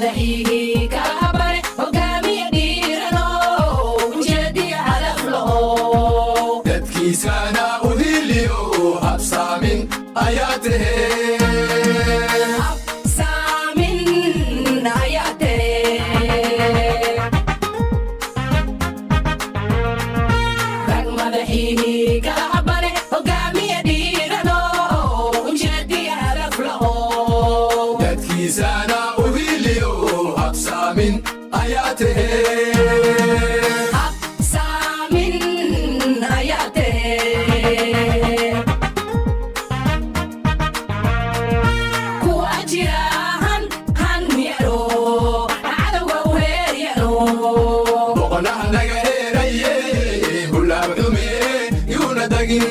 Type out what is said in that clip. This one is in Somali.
madaxihi ka habare hogaamiye dhiirano ujeedi hadaf laho dadkiisana u hiliyo habsaamin ayaa tahay dadkiisana u hiliyo habsaamin ayaa tahay kuwa jira han yaro cadowga u heeryaro boqonaha naga heeraye hulaab xume yuuna dagin